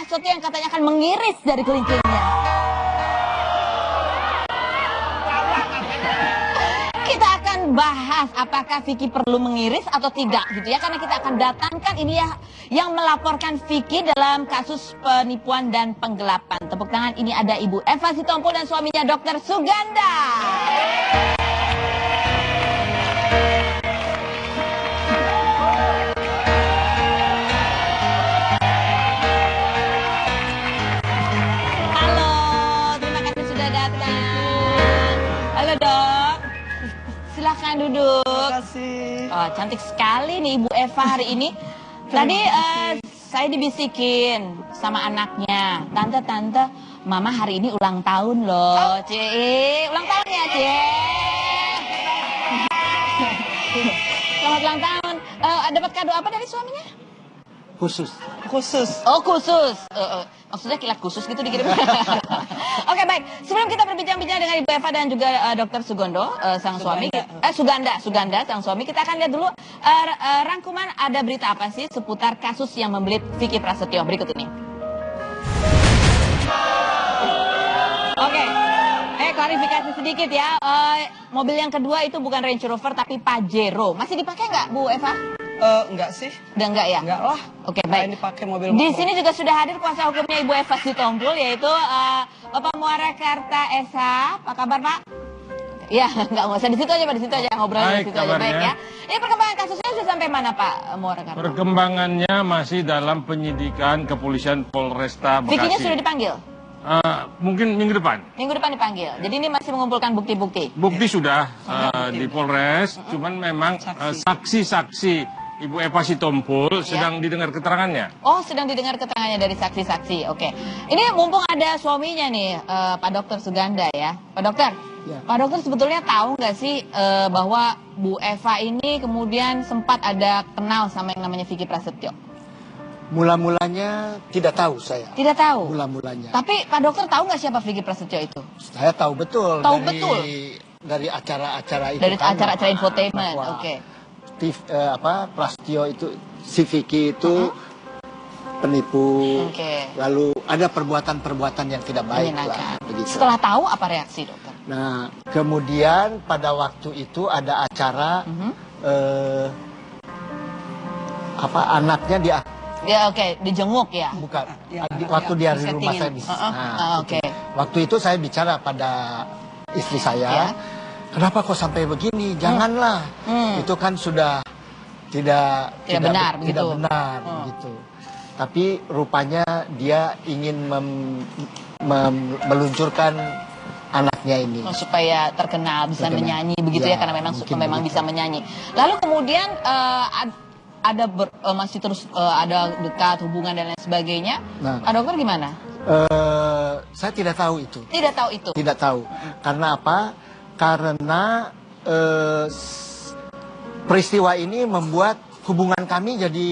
Prasetyo yang katanya akan mengiris dari kelincingnya. Kita akan bahas apakah Vicky perlu mengiris atau tidak gitu ya, karena kita akan datangkan ini ya yang melaporkan Vicky dalam kasus penipuan dan penggelapan. Tepuk tangan, ini ada Ibu Eva Sitompul dan suaminya Dr. Suganda. Halo, terima kasih sudah datang. Halo Dok, silakan duduk. Terima kasih. Oh, cantik sekali nih Ibu Eva hari ini. Tadi saya dibisikin sama anaknya, tante, Mama hari ini ulang tahun loh, Cie. Ulang tahun ya, Cie. Selamat ulang tahun. Dapat kado apa dari suaminya? Khusus. Oh, khusus. Maksudnya kilat khusus gitu dikirim. Oke, baik. Sebelum kita berbincang-bincang dengan Ibu Eva dan juga Dr. Sugondo, sang suami, Suganda, sang suami, kita akan lihat dulu rangkuman ada berita apa sih seputar kasus yang membelit Vicky Prasetyo berikut ini. Oke, klarifikasi sedikit ya. Mobil yang kedua itu bukan Range Rover tapi Pajero. Masih dipakai nggak, Bu Eva? Enggak sih. Udah enggak ya? Enggak lah. Oke, baik. Ini pakai mobil Di motor. sini juga sudah hadir kuasa hukumnya Ibu Eva Sitompul, yaitu Bapak Muarakarta SH. Apa kabar, Pak? Ya, nggak usah di situ aja, Pak. Di situ aja ngobrolnya di situ aja, baik ya. Ini perkembangan kasusnya sudah sampai mana, Pak Muarakarta? Perkembangannya masih dalam penyidikan kepolisian Polresta Bekasi. Vicky-nya sudah dipanggil? Mungkin minggu depan. Minggu depan dipanggil. Jadi ini masih mengumpulkan bukti-bukti. Bukti sudah di Polres, cuman memang saksi-saksi Ibu Eva Sitompul sedang didengar keterangannya. Oh, sedang didengar keterangannya dari saksi-saksi. Oke. Ini mumpung ada suaminya nih, Pak Dokter Suganda ya. Pak Dokter, Ya. Pak Dokter sebetulnya tahu nggak sih bahwa Bu Eva ini kemudian sempat ada kenal sama yang namanya Vicky Prasetyo? Mula-mulanya tidak tahu saya. Tidak tahu. Mula-mulanya. Tapi Pak Dokter tahu nggak siapa Vicky Prasetyo itu? Saya tahu betul. Tahu dari, betul? Dari acara-acara itu. Dari kan, acara-acara infotainment. bahwa Oke. Prasetyo itu, si Vicky itu penipu. Oke. Lalu ada perbuatan-perbuatan yang tidak baik lah. Menyenangkan. Begitu. Setelah tahu apa reaksi Dokter? Nah, kemudian pada waktu itu ada acara anaknya dia Ya oke, dijenguk ya. bukan Ya, waktu dia di rumah saya disettingin. Nah, Oke. waktu itu saya bicara pada istri saya, Ya. kenapa kok sampai begini? Janganlah, itu kan sudah tidak benar, begitu. benar, gitu. Tapi rupanya dia ingin meluncurkan anaknya ini. Oh, supaya terkenal, bisa Terkenal. menyanyi begitu ya, Ya, karena memang mungkin memang begitu. bisa menyanyi. Lalu kemudian masih terus ada dekat hubungan dan lain sebagainya. Nah. Pak Dokter gimana? Saya tidak tahu itu. Tidak tahu itu. Tidak tahu. Karena apa? Karena peristiwa ini membuat hubungan kami jadi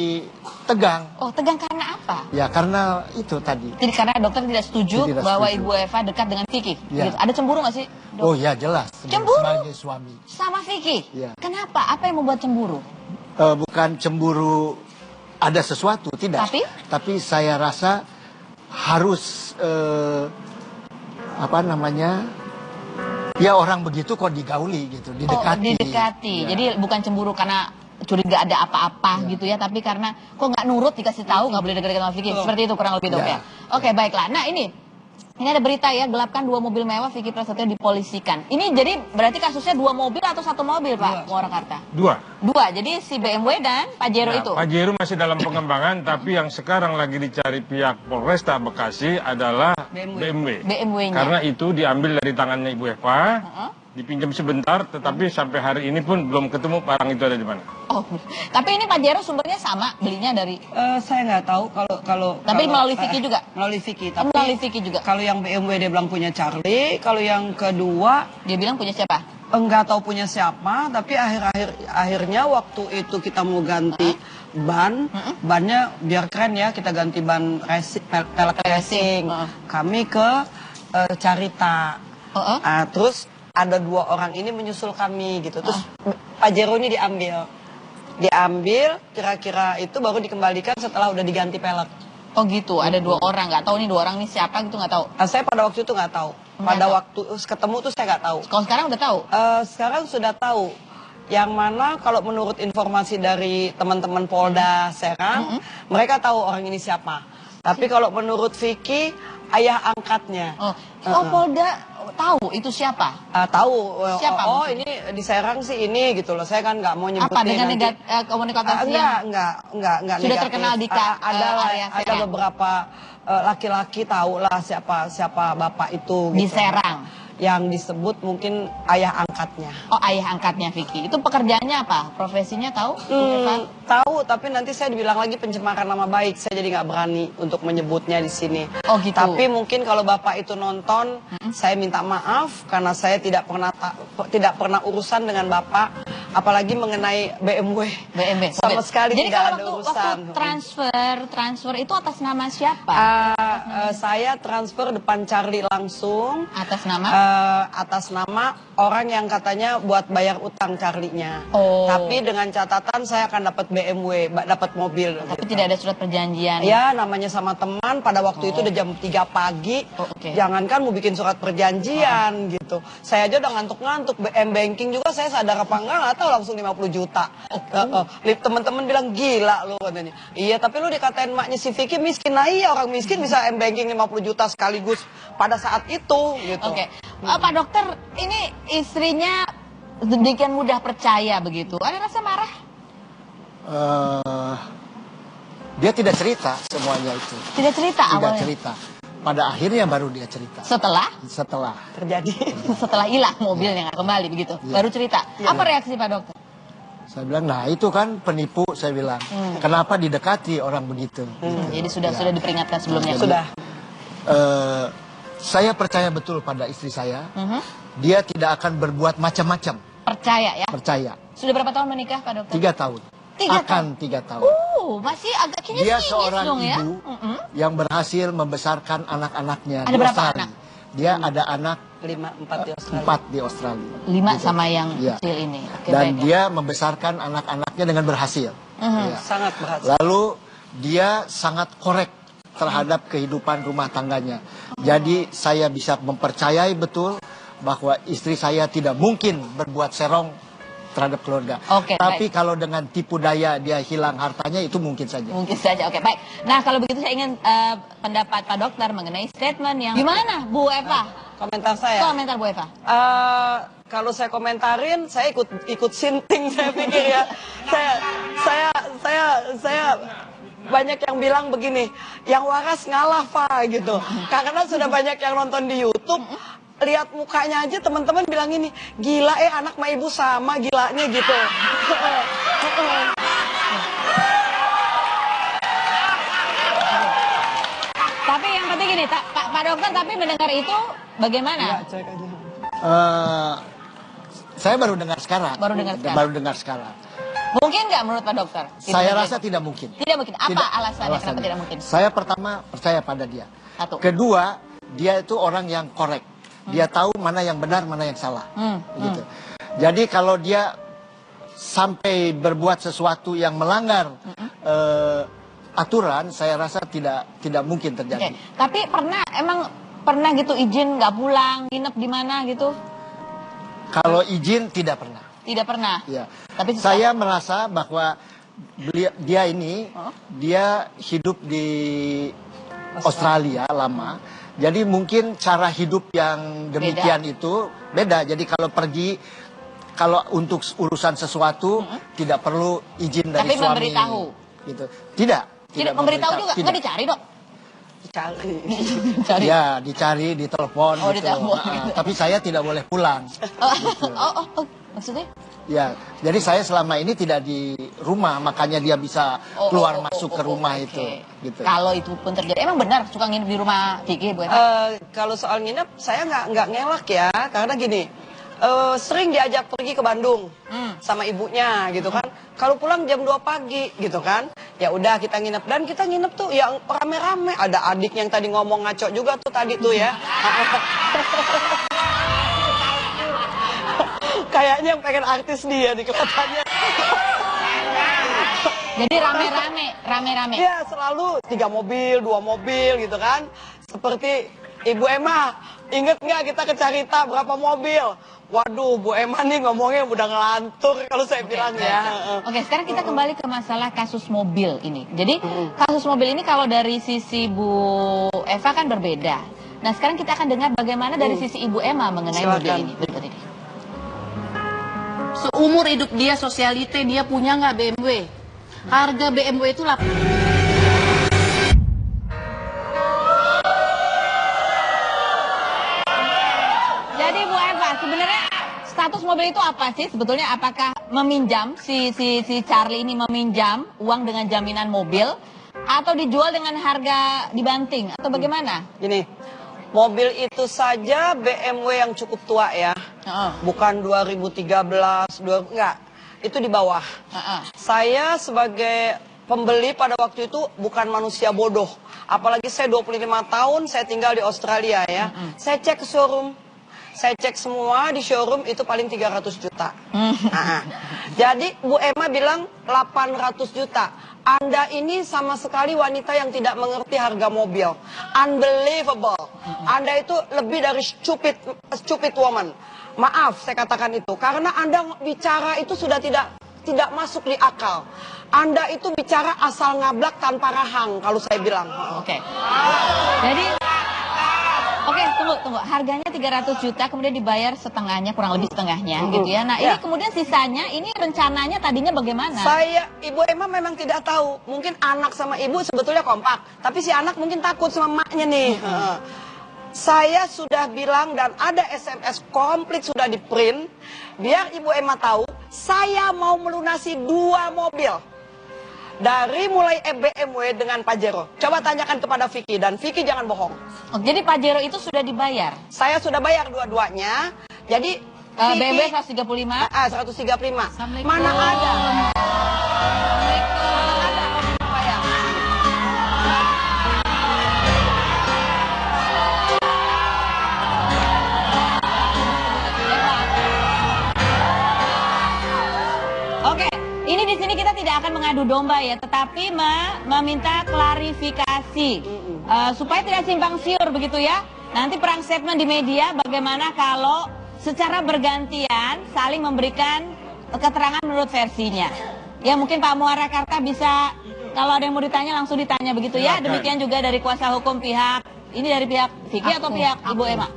tegang. Oh, tegang karena apa? Ya, karena itu tadi. Jadi karena dokter tidak setuju Tidak bahwa setuju. Ibu Eva dekat dengan Vicky. Ya. Gitu. Ada cemburu nggak sih, Dok? Oh ya, jelas. Cemburu? Sebagai suami. Sama Vicky? Ya. Kenapa? Apa yang membuat cemburu? Bukan cemburu ada sesuatu, tidak. Tapi saya rasa harus ya orang begitu kok digauli gitu, didekati. Oh, didekati. Ya. Jadi bukan cemburu karena curiga ada apa-apa gitu ya, tapi karena kok nggak nurut dikasih tahu nggak boleh dekat-dekat sama Vicky. Seperti itu kurang lebih Dok ya. Ya. Oke, baiklah. Nah, ini ada berita ya, gelapkan 2 mobil mewah Vicky Prasetyo dipolisikan. Ini jadi berarti kasusnya 2 mobil atau 1 mobil, Pak Muarakarta? 2. 2. Jadi si BMW dan Pajero itu. Pajero masih dalam pengembangan, tapi yang sekarang lagi dicari pihak Polresta Bekasi adalah BMW. BMW-nya. Karena itu diambil dari tangannya Ibu Eva, dipinjam sebentar, tetapi sampai hari ini pun belum ketemu barang itu ada di mana. Oh, tapi ini Pajero sumbernya sama, belinya dari. Saya nggak tahu kalau. Tapi melalui Vicky juga? Melalui Vicky. Oh, Tapi melalui Vicky juga. kalau yang BMW dia bilang punya Charlie, kalau yang kedua Dia bilang punya siapa? enggak tahu punya siapa. Tapi akhirnya waktu itu kita mau ganti bannya biar keren ya, kita ganti ban pelek racing. Kami ke Carita. Terus ada 2 orang ini menyusul kami gitu. Terus Pajero ini diambil kira-kira itu baru dikembalikan setelah udah diganti pelek. Oh gitu, ada 2 orang, nggak tahu nih 2 orang nih siapa gitu, nggak tahu. Saya pada waktu itu nggak tahu. Pada waktu ketemu tuh saya nggak tahu. Kalau sekarang udah tahu? Sekarang sudah tahu. Yang mana kalau menurut informasi dari teman-teman Polda Serang, mereka tahu orang ini siapa. Tapi kalau menurut Vicky, ayah angkatnya. Polda tahu itu siapa? Tahu. Siapa Oh, maksudnya? ini di Serang sih ini gitu loh. Saya kan nggak mau nyebutin. Apa dengan nanti. komunikasi yang Enggak sudah negatif. terkenal di area Ada Serang? beberapa laki-laki tahu lah siapa bapak itu Di gitu. Serang? Yang disebut mungkin ayah angkatnya. Oh, ayah angkatnya Vicky. Itu pekerjaannya apa? Profesinya tahu? Bu Eva? Tahu, tapi nanti saya dibilang lagi pencemaran nama baik. Saya jadi nggak berani untuk menyebutnya di sini. Oh gitu. Tapi mungkin kalau bapak itu nonton, saya minta maaf karena saya tidak pernah urusan dengan bapak, apalagi mengenai BMW. Sama sekali Jadi tidak kalau ada urusan. waktu transfer itu atas nama siapa? Saya transfer depan Charlie langsung. Atas nama? Orang yang katanya buat bayar utang Charlie-nya. Oh. Tapi dengan catatan saya akan dapat BMW, dapat mobil. Tapi gitu. tidak ada surat perjanjian. Ya, namanya sama teman pada waktu itu udah jam 3 pagi. Jangankan mau bikin surat perjanjian gitu. Saya aja udah ngantuk-ngantuk. M-banking juga saya sadar apa enggak, nggak tahu langsung 50 juta. Teman-teman bilang gila lu katanya. Iya, tapi lu dikatain maknya si Vicky miskin. Nah iya, orang miskin bisa M-banking 50 juta sekaligus pada saat itu gitu. Oke. Pak dokter, ini istrinya sedemikian mudah percaya begitu. Ada rasa marah? Dia tidak cerita semuanya itu. Tidak cerita Tidak awalnya? cerita. Pada akhirnya baru dia cerita. Setelah Terjadi. setelah hilang mobilnya nggak kembali begitu, baru cerita. Apa reaksi Pak dokter? Saya bilang, nah itu kan penipu, saya bilang. Kenapa didekati orang begitu? Jadi sudah diperingatkan sebelumnya. Sudah. Saya percaya betul pada istri saya. Dia tidak akan berbuat macam-macam. Percaya ya? Percaya. Sudah berapa tahun menikah Pak dokter? 3 tahun. 3 3 tahun. Masih agak kayaknya Dia sinis seorang dong ya? ibu yang berhasil membesarkan anak-anaknya Ada di berapa Australia. anak? Dia ada anak 4 di Australia. 4 di Australia. 5 Gitu. sama yang Iya. kecil ini. Oke, Dan baik, ya. dia membesarkan anak-anaknya dengan berhasil. Ya. Sangat berhasil. Lalu dia sangat korek terhadap kehidupan rumah tangganya. Jadi saya bisa mempercayai betul bahwa istri saya tidak mungkin berbuat serong terhadap keluarga. Oke, Tapi baik. kalau dengan tipu daya dia hilang hartanya itu mungkin saja. Mungkin saja, oke baik. Nah kalau begitu saya ingin pendapat Pak dokter mengenai statement yang gimana Bu Eva? Komentar saya. Komentar Bu Eva. Kalau saya komentarin, saya ikut sinting saya pikir ya. Saya banyak yang bilang begini, yang waras ngalah Pak gitu. Karena sudah banyak yang nonton di YouTube, lihat mukanya aja teman-teman bilang ini, gila anak sama ibu sama gilanya gitu. Tapi yang penting gini, Pak dokter tapi mendengar itu bagaimana? Saya baru dengar sekarang. Baru dengar sekarang. Baru dengar sekarang. Mungkin nggak menurut Pak dokter? Saya rasa tidak mungkin. Tidak mungkin. Apa alasannya kenapa tidak mungkin? Saya pertama percaya pada dia. Satu. Kedua, dia itu orang yang korek. Dia tahu mana yang benar, mana yang salah. Gitu. Jadi kalau dia sampai berbuat sesuatu yang melanggar aturan, saya rasa tidak mungkin terjadi. Oke. Tapi emang pernah gitu izin nggak pulang, nginep di mana gitu? Kalau izin tidak pernah. Tidak pernah. Ya. Tapi Saya merasa bahwa dia ini dia hidup di Australia lama. Jadi mungkin cara hidup yang demikian itu beda. Jadi kalau pergi, kalau untuk urusan sesuatu tidak perlu izin dari tapi suami. memberitahu. Gitu. Tidak memberitahu juga. Tidak. Nggak dicari dok. Dicari. Ya, dicari, ditelepon Oh, gitu. ditelepon, gitu. Tapi saya tidak boleh pulang. Gitu. Maksudnya? Ya, jadi saya selama ini tidak di rumah, makanya dia bisa keluar masuk ke rumah oke. itu. Gitu. Kalau itu pun terjadi, emang benar suka nginep di rumah Vicky Bu Eva? Kalau soal nginep, saya nggak ngelak ya, karena gini, sering diajak pergi ke Bandung sama ibunya gitu kan. Kalau pulang jam 2 pagi gitu kan, ya udah kita nginep, dan kita nginep tuh yang rame-rame. Ada adik yang tadi ngomong ngaco juga tuh tadi tuh ya. Kayaknya pengen artis dia nih kelihatannya. Jadi rame-rame. Iya, selalu 3 mobil, 2 mobil gitu kan. Seperti Ibu Emma, inget nggak kita ke Carita berapa mobil? Waduh, Bu Emma nih ngomongnya udah ngelantur kalau saya bilang ya. Oke, sekarang kita kembali ke masalah kasus mobil ini. Jadi kasus mobil ini kalau dari sisi Bu Eva kan berbeda. Nah, sekarang kita akan dengar bagaimana dari sisi Ibu Emma mengenai mobil ini. Berikut ini. Seumur hidup dia sosialite, dia punya nggak BMW? Harga BMW itu Jadi Bu Eva, sebenarnya status mobil itu apa sih? Sebetulnya apakah meminjam, si Charlie ini meminjam uang dengan jaminan mobil, atau dijual dengan harga dibanting, atau bagaimana? Gini, mobil itu saja BMW yang cukup tua ya. Bukan 2013, enggak. Itu di bawah. Saya sebagai pembeli pada waktu itu bukan manusia bodoh. Apalagi saya 25 tahun, saya tinggal di Australia ya. Saya cek ke showroom. Saya cek semua di showroom itu paling 300 juta. Jadi Bu Emma bilang 800 juta. Anda ini sama sekali wanita yang tidak mengerti harga mobil. Unbelievable. Anda itu lebih dari stupid woman. Maaf saya katakan itu. Karena Anda bicara itu sudah tidak masuk di akal. Anda itu bicara asal ngablak tanpa rahang kalau saya bilang. Oke. Jadi oke, tunggu. Harganya 300 juta kemudian dibayar setengahnya, kurang lebih setengahnya gitu ya. Nah, ini kemudian sisanya ini rencananya tadinya bagaimana? Ibu Emma memang tidak tahu. Mungkin anak sama ibu sebetulnya kompak, tapi si anak mungkin takut sama maknya nih. Saya sudah bilang dan ada SMS komplit sudah di print. Biar Ibu Emma tahu, saya mau melunasi 2 mobil. Dari mulai BMW dengan Pajero. Coba tanyakan kepada Vicky dan Vicky jangan bohong. Oh, jadi Pajero itu sudah dibayar? Saya sudah bayar dua-duanya. Jadi BMW 135? 135. Mana ada? Oke, ini di sini kita tidak akan mengadu domba ya, tetapi meminta klarifikasi supaya tidak simpang siur begitu ya. Nanti perang statement di media bagaimana kalau secara bergantian saling memberikan keterangan menurut versinya. Ya mungkin Pak Muarakarta bisa kalau ada yang mau ditanya langsung ditanya begitu ya. Demikian juga dari kuasa hukum pihak ini dari pihak Vicky atau pihak Ibu Emma.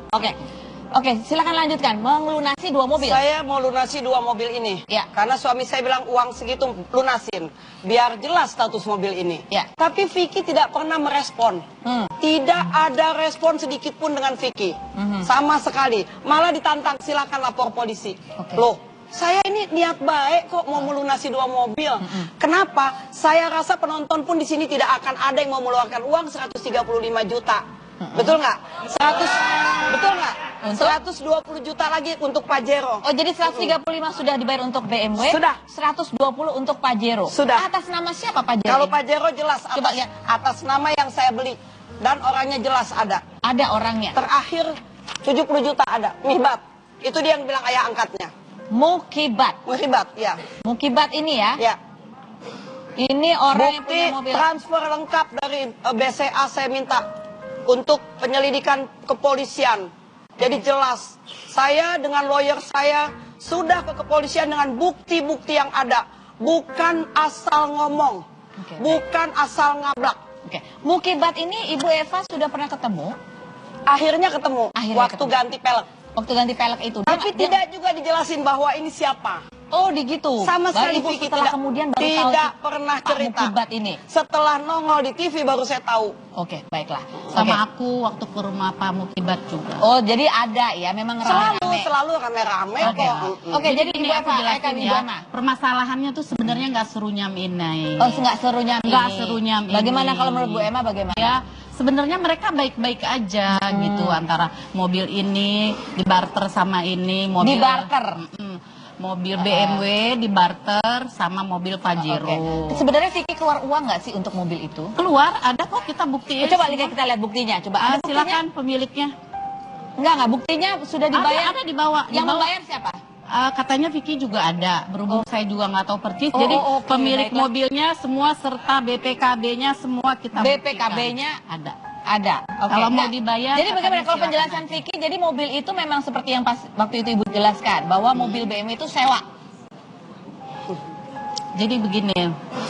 Oke, silakan lanjutkan. Melunasi 2 mobil. Saya mau lunasi 2 mobil ini. Ya. Karena suami saya bilang uang segitu lunasin. Biar jelas status mobil ini. Ya. Tapi Vicky tidak pernah merespon. Tidak ada respon sedikit pun dengan Vicky. Sama sekali. Malah ditantang silakan lapor polisi. Loh, saya ini niat baik kok mau melunasi 2 mobil. Kenapa? Saya rasa penonton pun di sini tidak akan ada yang mau mengeluarkan uang 135 juta. Betul nggak? Betul nggak? 120 juta lagi untuk Pajero. Oh, jadi 135 sudah dibayar untuk BMW? Sudah. 120 untuk Pajero? Sudah. Atas nama siapa Pajero? Kalau Pajero jelas Coba lihat. atas nama yang saya beli. Dan orangnya jelas ada. Ada orangnya? Terakhir 70 juta ada. Mihbat. Itu dia yang bilang ayah angkatnya. Mukibat? Mihbat, ya. Mukibat ini ya? Ya. Ini orang yang Bukti punya mobil. transfer lengkap dari BCA saya minta. Untuk penyelidikan kepolisian. Jadi jelas, saya dengan lawyer saya sudah ke kepolisian dengan bukti-bukti yang ada. Bukan asal ngomong. Bukan asal ngablak. Mukibat ini Ibu Eva sudah pernah ketemu? Akhirnya ketemu. Waktu ketemu. ganti pelek. Waktu ganti pelek itu. Tapi tidak juga dijelasin bahwa ini siapa. Oh, gitu. Sama sekali Ibu Vicky setelah tidak, kemudian baru tidak tahu pernah Pak cerita. Mukibat ini. Setelah nongol di TV baru saya tahu. Oke, baiklah. sama aku waktu ke rumah Pak Mukibat juga. Oh, jadi ada ya, memang rame-rame. Selalu rame-rame Oke. kok. Oke, jadi ini Ibu aku Eva, jelasin Ibu ya. Emma. Permasalahannya tuh sebenarnya nggak serunyam ini. Oh, nggak serunyam ini. Nggak serunyam ini. Bagaimana kalau menurut Bu Emma bagaimana? Ya, sebenarnya mereka baik-baik aja gitu, antara mobil ini dibarter sama ini, mobil Dibarter? mobil BMW dibarter sama mobil Pajero. Sebenarnya Vicky keluar uang nggak sih untuk mobil itu? Keluar ada kok, kita buktiin. Coba kita lihat buktinya. Coba ada buktinya? Silakan pemiliknya. Enggak, buktinya sudah dibayar. Ada dibawa. Yang membayar siapa? katanya Vicky juga ada, berhubung saya juga nggak tahu persis. Jadi oke, pemilik baiklah. mobilnya semua serta BPKB-nya semua kita BPKB-nya ada. ada. Oke. Kalau mau Nah, dibayar, jadi bagaimana katanya kalau silakan penjelasan aja. Vicky? Jadi mobil itu memang seperti yang pas waktu itu Ibu jelaskan bahwa mobil BMW itu sewa. Jadi begini,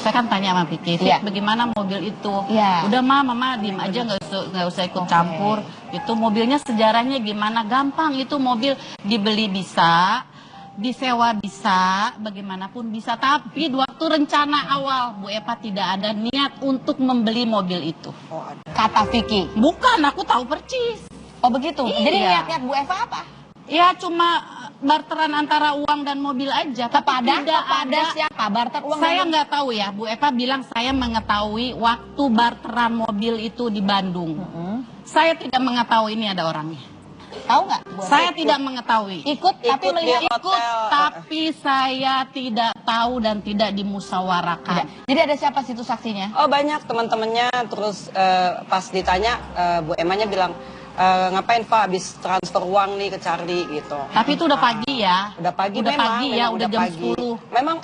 saya kan tanya sama Vicky, Vicky, Iya. bagaimana mobil itu? Iya. Udah mama diem aja, nggak usah ikut Oke. campur. Itu mobilnya sejarahnya gimana? Gampang, itu mobil dibeli bisa, disewa bisa, bagaimanapun bisa. Tapi waktu rencana awal Bu Eva tidak ada niat untuk membeli mobil itu. Oh, ada. Kata Vicky. Bukan, aku tahu persis. Oh begitu. Iya. Jadi niat-niat Bu Eva apa? Ya cuma barteran antara uang dan mobil aja. Tapi tidak Kepada ada. siapa? Barter uang Saya dan- nggak tahu ya, Bu Eva bilang saya mengetahui waktu barteran mobil itu di Bandung. Saya tidak mengetahui ini ada orangnya. Tahu nggak? Bu Eva? Saya tidak mengetahui. Ikut tapi Ikut melihat di Ikut, hotel. tapi saya tidak tahu dan tidak dimusyawarahkan. Tidak. Jadi ada siapa situ saksinya? Oh banyak teman-temannya, terus pas ditanya Bu Emanya bilang, ngapain Pak habis transfer uang nih ke Charlie gitu. Tapi itu udah pagi ya. Udah pagi udah memang, pagi ya, memang udah jam pagi. 10. Memang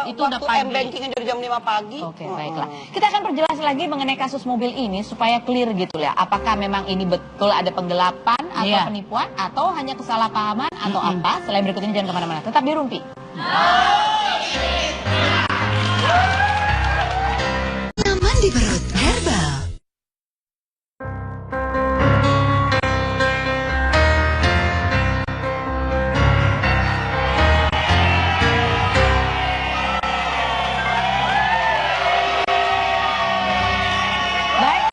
Itu udah waktu pagi. M-Bankingnya dari jam 5 pagi. Oke, baiklah. Kita akan perjelas lagi mengenai kasus mobil ini supaya clear gitu ya. Apakah memang ini betul ada penggelapan atau Iya. penipuan atau hanya kesalahpahaman atau apa? Selain berikut ini jangan kemana-mana. Tetap di Rumpi. Nyaman di perut, herbal. Baik.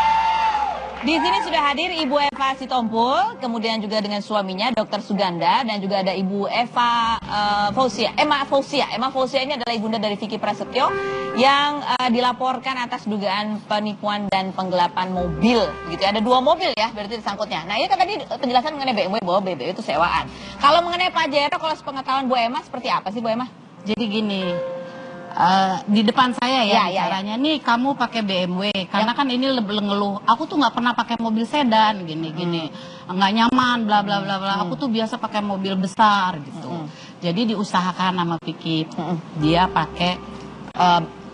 Di sini sudah hadir Ibu Eva Sitompul, kemudian juga dengan suaminya Dr. Suganda dan juga ada Ibu Eva Fausia. Emma Fausia ini adalah ibunda dari Vicky Prasetyo yang dilaporkan atas dugaan penipuan dan penggelapan mobil. Gitu ya. Ada 2 mobil ya, berarti disangkutnya. Nah, ini kan tadi penjelasan mengenai BMW bahwa BMW itu sewaan. Kalau mengenai Pajero, kalau sepengetahuan Bu Emma seperti apa sih Bu Emma? Jadi gini, di depan saya ya, Ya. caranya nih kamu pakai BMW karena kan ini lebih ngeluh. Aku tuh nggak pernah pakai mobil sedan gini-gini, nggak nyaman, bla bla bla bla. Aku tuh biasa pakai mobil besar gitu. Jadi diusahakan sama Vicky, dia pakai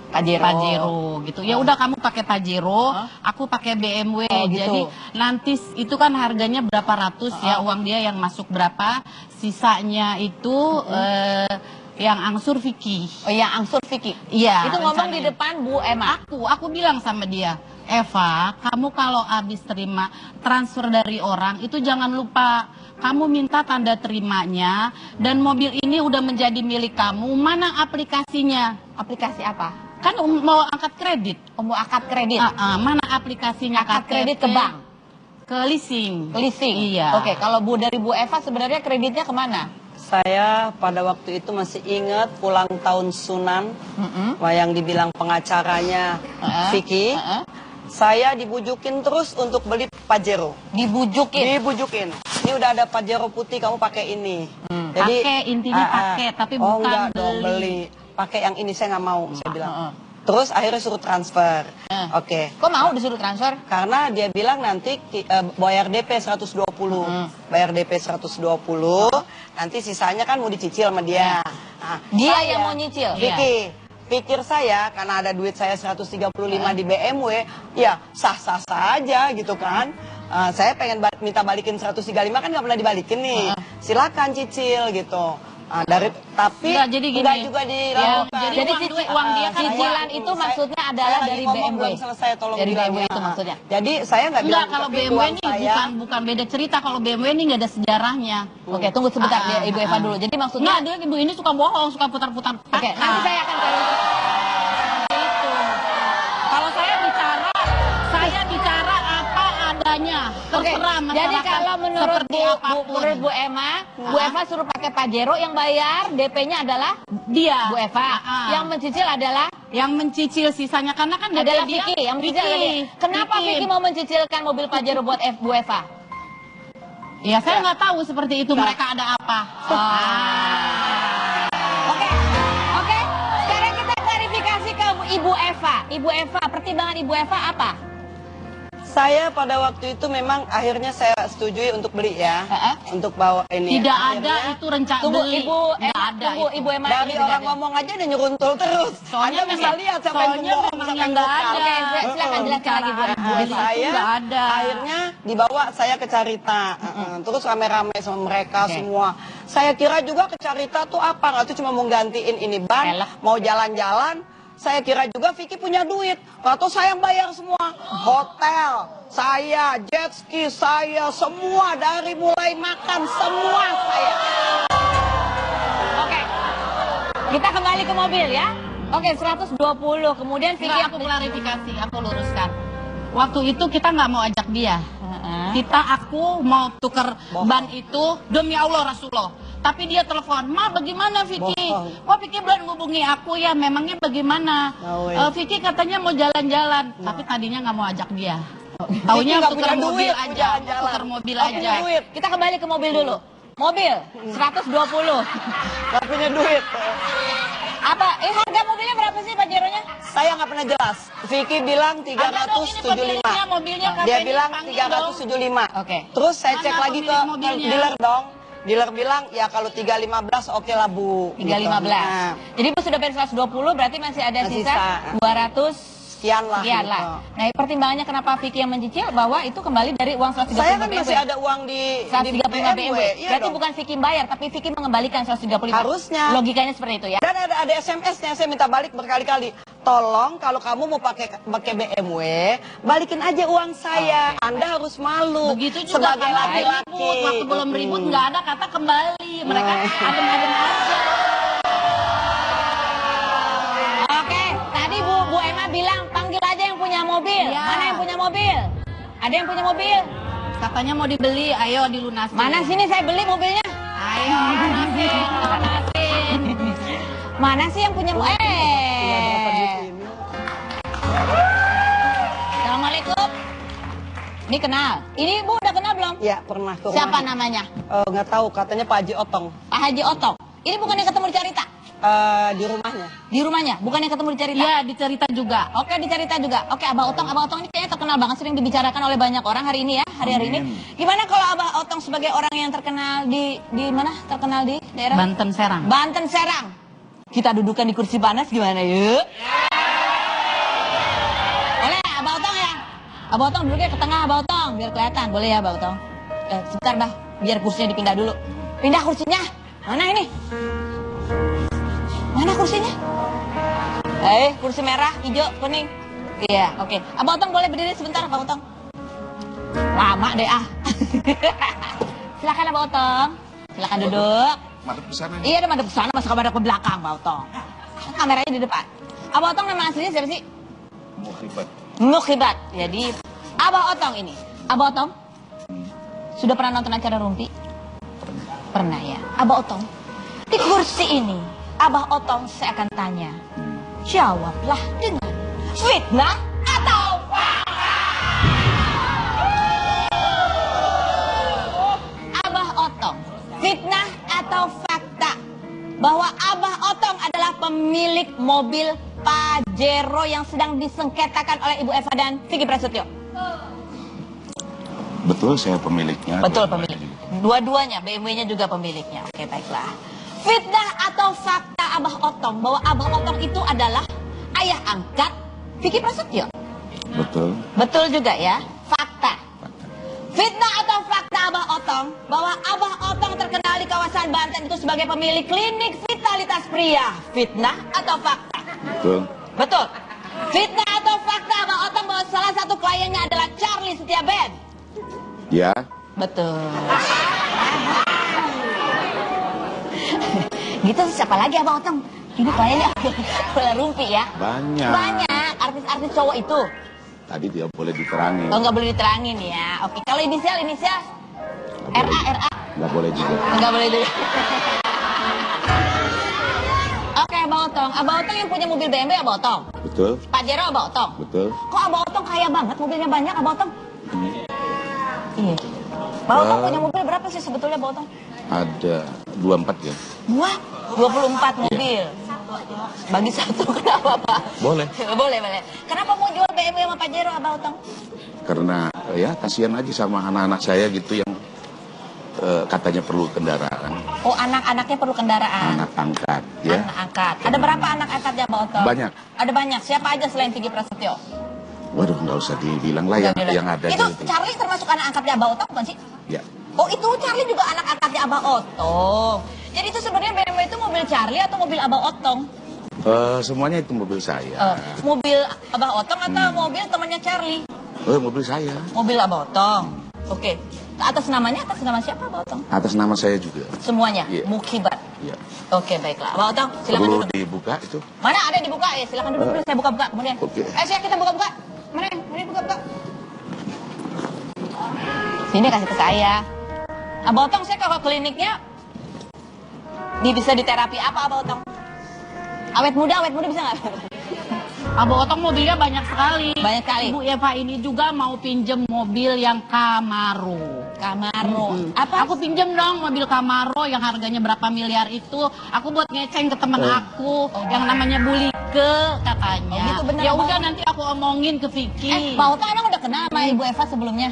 Pajero gitu. Ya udah kamu pakai Pajero, aku pakai BMW. Oh, gitu. Jadi nanti itu kan harganya berapa ratus ya, uang dia yang masuk berapa, sisanya itu yang angsur Vicky. Oh ya, angsur Vicky. Iya. Itu ngomong di rencananya. depan Bu Emma. Aku bilang sama dia, Eva, kamu kalau habis terima transfer dari orang itu jangan lupa kamu minta tanda terimanya dan mobil ini udah menjadi milik kamu. Mana aplikasinya? Aplikasi apa? Kan mau angkat kredit. Oh, mau akad kredit. Mana aplikasinya? Akad kredit ke KTP? bank. Ke leasing. Leasing. Iya. Oke, kalau dari Bu Eva sebenarnya kreditnya kemana? Saya pada waktu itu masih ingat pulang tahun Sunan, yang dibilang pengacaranya Vicky. Saya dibujukin terus untuk beli Pajero. Dibujukin. Dibujukin. Ini udah ada Pajero putih, kamu pakai ini. Pakai, intinya pakai, tapi oh, bukan enggak dong, beli. beli. Pakai yang ini saya nggak mau, saya bilang. Terus akhirnya suruh transfer. Oke. Kok mau disuruh transfer? Karena dia bilang nanti bayar DP 120. Bayar DP 120, nanti sisanya kan mau dicicil sama dia. Nah, Dia saya, yang mau nyicil? Vicky, pikir saya karena ada duit saya 135 di BMW, ya sah-sah saja gitu kan. Saya pengen minta balikin 135 kan nggak pernah dibalikin nih. Silakan cicil gitu. Tapi Enggak, jadi gini. enggak juga dilakukan. Ya, Jadi uang dia kan cicilan itu maksudnya adalah saya lagi dari ngomong, BMW. belum selesai, tolong Dari bilangnya. BMW itu maksudnya. Jadi saya nggak bilang Enggak, kalau tapi BMW uang ini saya, bukan beda cerita. Kalau BMW ini nggak ada sejarahnya. Oke, tunggu sebentar Ibu Eva dulu. Jadi maksudnya Nggak, dia ibu ini suka bohong, suka putar-putar. Oke, nanti saya akan cari. Itu. Kalau saya bicara apa adanya. Oke, Terserah jadi masyarakat kalau menurut seperti Bu apapun. Emma, Bu Eva suruh pakai Pajero, yang bayar DP-nya adalah Dia. Bu Eva. Yang mencicil adalah yang mencicil sisanya karena kan DP adalah dia, Vicky. Yang mencicil adalah Vicky. Vicky. Kenapa Vicky mau mencicilkan mobil Pajero buat Bu Eva? Ya saya nggak tahu seperti itu mereka ada apa. Oke. Sekarang kita klarifikasi ke Ibu Eva. Ibu Eva, pertimbangan Ibu Eva apa? Saya pada waktu itu memang akhirnya saya setujui untuk beli ya, untuk bawa ini. Tidak Akhirnya, ada itu rencana Tunggu beli. Ibu, Nggak ada tunggu itu. Ibu Emma. dari ini orang tidak ada. ngomong aja udah nyeruntul terus. Soalnya Anda bisa memang- lihat siapa soalnya yang bohong, memang siapa yang yang nggak bukan. ada. Oke, silakan jelaskan lagi Bu. Beli itu Saya nggak ada. akhirnya dibawa saya ke Carita, terus rame-rame sama mereka Oke. semua. Saya kira juga ke Carita tuh apa? Nggak tuh cuma mau gantiin ini ban, Pelek. mau jalan-jalan. Saya kira juga Vicky punya duit, atau saya yang bayar semua. Hotel, saya, jet ski, saya, semua dari mulai makan semua saya. Oke. Kita kembali ke mobil ya. Oke, 120. Kemudian Vicky Nggak, aku klarifikasi, aku luruskan. Waktu itu kita nggak mau ajak dia. Aku mau tuker ban itu demi Allah Rasulullah. Tapi dia telepon, Ma bagaimana Vicky? Bohong. Wah Vicky belum hubungi aku ya, memangnya bagaimana? Vicky katanya mau jalan-jalan, tapi tadinya nggak mau ajak dia. Taunya Vicky nggak tuker punya mobil duit, aja, jalan-jalan. tuker mobil Nggak aja. punya duit. Kita kembali ke mobil dulu. Mobil 120. Nggak punya duit. Apa? Harga mobilnya berapa sih Pak Jeronya? Saya nggak pernah jelas. Vicky bilang Ada dong, ini 375. mobilnya Dia Kak bilang Penny, panggil 375. Oke. Terus saya Mana cek lagi ke pemilik mobilnya? dealer dong. Dealer bilang ya kalau 315 oke lah Bu. 315. Gitu. Nah, Jadi Bu sudah bayar 120, berarti masih ada Masih sisa sisa. 200 sekian lah. sekian gitu. lah. Nah, pertimbangannya kenapa Vicky yang mencicil bahwa itu kembali dari uang 135 Saya kan BMW. masih ada uang di 135 BMW. Iya Berarti dong. bukan Vicky bayar, tapi Vicky mengembalikan 135. Harusnya. Logikanya seperti itu ya. Dan ada SMS-nya, saya minta balik berkali-kali. Tolong kalau kamu mau pakai BMW, balikin aja uang saya. Anda harus malu. Begitu juga sebagai karena laki-laki. ribut, waktu belum ribut nggak ada kata kembali. Mereka adem-adem aja. Oke, tadi Bu Emma bilang panggil aja yang punya mobil. Iya. Mana yang punya mobil? Ada yang punya mobil? Katanya mau dibeli, ayo dilunasin. Mana sini saya beli mobilnya? Ayo lunasin, lunasin. Mana sih yang punya mobil? Assalamualaikum. Ini kenal. Ini Bu udah kenal belum? Ya pernah ke rumah. Siapa namanya? Nggak tahu, katanya Pak Haji Otong. Pak Haji Otong. Ini bukan yang ketemu di Carita? Di rumahnya. Di rumahnya? Bukan yang ketemu di Carita? Iya, dicerita juga. Oke, di Carita juga. Oke, Abah Otong ini kayaknya terkenal banget, sering dibicarakan oleh banyak orang hari ini ya, hari-hari ini. Gimana kalau Abah Otong sebagai orang yang terkenal di mana? Terkenal di daerah? Banten Serang. Banten Serang. Kita dudukan di kursi panas gimana yuk? Boleh ya, Abah Otong ya? Abah Otong duduknya ke tengah, Abah Otong, biar kelihatan. Boleh ya, Abah Otong? Sebentar dah, biar kursinya dipindah dulu. Pindah kursinya. Mana ini? Mana kursinya? Kursi merah, hijau, kuning. Iya, oke. Abah Otong boleh berdiri sebentar, Abah Otong. Lama deh ah. Silakan Abah Otong. Silakan duduk. Madep ke sana. Iya, ada madep ke sana, masa madep ke belakang, Abah Otong. Kameranya di depan. Abah Otong nama aslinya siapa sih? Mukhibat. Jadi Abah Otong ini. Abah Otong sudah pernah nonton acara Rumpi? Pernah ya. Abah Otong di kursi ini, Abah Otong saya akan tanya. Jawablah dengan fitnah atau fakta. Abah Otong, fitnah atau fakta bahwa Abah Otong adalah pemilik mobil Pajero yang sedang disengketakan oleh Ibu Eva dan Vicky Prasetyo? Betul, saya pemiliknya. Betul, pemilik. Dua-duanya, BMW-nya juga pemiliknya. Oke, baiklah. Fitnah atau fakta Abah Otong bahwa Abah Otong itu adalah ayah angkat Vicky Prasetyo? Betul. Betul juga ya, fakta. Fitnah atau fakta Abah Otong bahwa Abah Otong terkenal di kawasan Banten itu sebagai pemilik klinik vitalitas pria? Fitnah atau fakta? Betul. Betul. Fitnah atau fakta Abah Otong bahwa salah satu kliennya adalah Charlie Setiabed? Ya. Betul. Gitu siapa lagi Abah Otong? Ini kliennya bola rumpi ya? Banyak. Banyak artis-artis cowok itu. Tadi tidak boleh diterangin. Oh, nggak boleh diterangin ya. Oke, kalau inisial RA. Nggak boleh juga. Nggak boleh juga. Oke, Abah Otong. Abah Otong yang punya mobil BMW Abah Otong. Betul. Pajero Abah Otong. Betul. Kok Abah Otong kaya banget, mobilnya banyak Abah Otong? Iya. Abah Otong punya mobil berapa sih sebetulnya Abah Otong? Ada 24 ya. Wah, 24 mobil. Bagi satu, kenapa Pak? Boleh. Boleh. Kenapa mau jual BMW sama Pajero, Abah Otong? Karena ya kasihan aja sama anak-anak saya gitu yang katanya perlu kendaraan. Oh, anak-anaknya perlu kendaraan. Anak angkat, ya. Anak angkat. Ada berapa anak angkatnya, Abah Otong? Banyak. Ada banyak. Siapa aja selain Vicky Prasetyo? Waduh, nggak usah dibilang lah yang ada. Itu gitu. Charlie termasuk anak angkatnya Abah Otong bukan sih? Ya. Oh, itu Charlie juga anak angkatnya Abah Otong. Jadi itu sebenarnya BMW itu mobil Charlie atau mobil Abah Otong? Semuanya itu mobil saya. Mobil Abah Otong atau mobil temannya Charlie? Mobil saya. Mobil Abah Otong. Oke. Atas nama siapa Abah Otong? Atas nama saya juga. Semuanya? Iya. Mukibat? Iya. Oke, baiklah. Abah Otong, silakan Perlu duduk. dibuka itu? Mana ada dibuka? Ya, silakan duduk dulu. Saya buka-buka kemudian. Oke. Kita buka-buka. Mana? Mari buka-buka. Sini kasih ke saya. Abah Otong, saya kalau kliniknya bisa diterapi apa Abah Otong? Awet muda bisa nggak? Abah Otong mobilnya banyak sekali. Banyak sekali. Ibu Eva ini juga mau pinjem mobil yang Camaro. Apa? Aku pinjem dong mobil Camaro yang harganya berapa miliar itu. Aku buat ngeceng ke temen aku yang namanya Bulike katanya. Oh, gitu bener, ya Abah. udah nanti aku omongin ke Vicky. Abah Otong emang udah kenal sama Ibu Eva sebelumnya?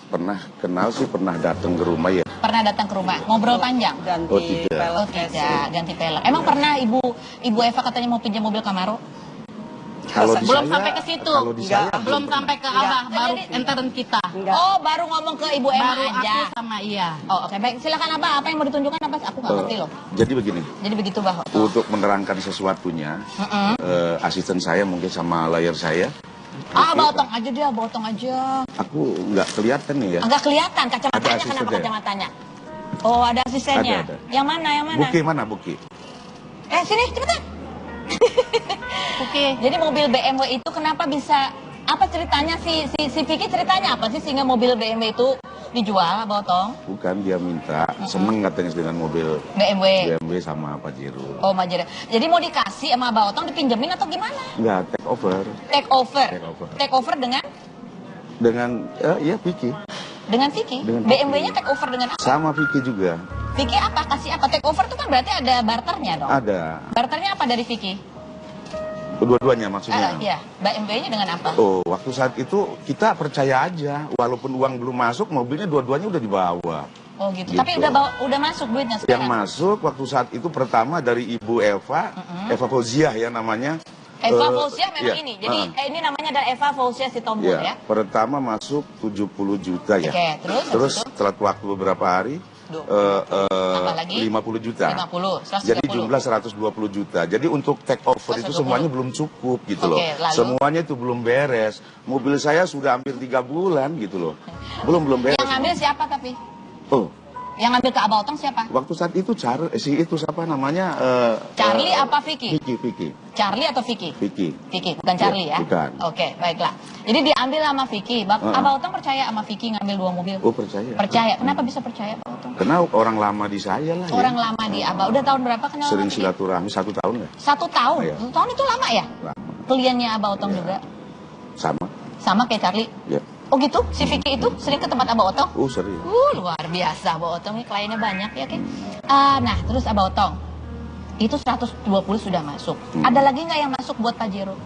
Pernah kenal sih, pernah datang ke rumah ya. Pernah datang ke rumah, ngobrol panjang? Oh, tidak. Oh tidak, ganti pelek. Emang pernah Ibu Eva katanya mau pinjam mobil Camaro? Kalau di Belum saya- sampai ke situ. Kalau di saya Belum sampai ke Abah, baru Jadi- enterin kita. Oh, baru ngomong ke Ibu Eva Baru aja. aku sama iya. Oh, oke, baik. Silakan Abah, apa yang mau ditunjukkan apa? Aku nggak ngerti loh. Jadi begini, Jadi begitu, Bah. untuk menerangkan sesuatunya, asisten saya mungkin sama layar saya, Abah Otong aja dia, Abah Otong aja. aku nggak kelihatan nih ya. Agak kelihatan kacamatanya, Ada kenapa asistennya. kacamatanya? Oh, ada asistennya. Ada. Yang mana? Buki mana Buki? Sini, cepetan. Oke. Jadi mobil BMW itu kenapa bisa, apa ceritanya si Vicky ceritanya apa sih sehingga mobil BMW itu dijual, Abah Otong? Bukan, dia minta, seneng katanya dengan mobil BMW. BMW sama Pajero. Oh, Majera. Jadi mau dikasih sama Abah Otong dipinjemin atau gimana? Nggak, take over. Take over. Take over. Take over dengan Ya Vicky. dengan Vicky. Dengan BMW-nya take over dengan apa? Sama Vicky juga. Vicky apa? Kasih apa? Take over itu kan berarti ada barternya dong. Ada. Barternya apa dari Vicky? Dua-duanya maksudnya. Iya, BMW-nya dengan apa? Oh, waktu saat itu kita percaya aja, walaupun uang belum masuk, mobilnya dua-duanya udah dibawa. Oh gitu. Gitu. Tapi udah masuk duitnya Yang sekarang. masuk waktu saat itu pertama dari Ibu Eva, Eva Fauziah ya namanya. Eva Fauziah memang iya, ini. Jadi ini namanya adalah Eva Fauziah Sitompul iya, ya. pertama masuk 70 juta ya. Oke, terus Terus habis itu? setelah waktu beberapa hari Tambah lagi? 50 juta. 50, 130. Jadi jumlah 120 juta. Jadi untuk take over itu 120. semuanya belum cukup gitu loh. Oke, lalu? Semuanya itu belum beres. Mobil saya sudah hampir 3 bulan gitu loh. Belum beres. Yang ngambil siapa tapi? Oh, Yang ngambil ke Abah Otong siapa? waktu saat itu si itu siapa namanya? Charlie apa Vicky? Vicky. Charlie atau Vicky? Vicky. Vicky, bukan Charlie ya? bukan. Oke, baiklah. Jadi diambil sama Vicky. Abah Otong percaya sama Vicky ngambil 2 mobil? Oh, percaya. Percaya. Kenapa bisa percaya Abah Otong? Karena orang lama di saya lah Orang ya. lama di Abah. Udah tahun berapa kenal Sering sama Vicky? silaturahmi 1 tahun nggak? 1 tahun? Iya. 1 tahun itu lama ya? Lama. Kliennya Abah Otong juga? Sama. Sama kayak Charlie? Ya. Oh gitu? Si Vicky itu sering ke tempat Abah Otong? Oh, sering. Luar biasa Abah Otong ini kliennya banyak ya kan? Nah terus Abah Otong itu 120 sudah masuk. Ada lagi nggak yang masuk buat Pajero?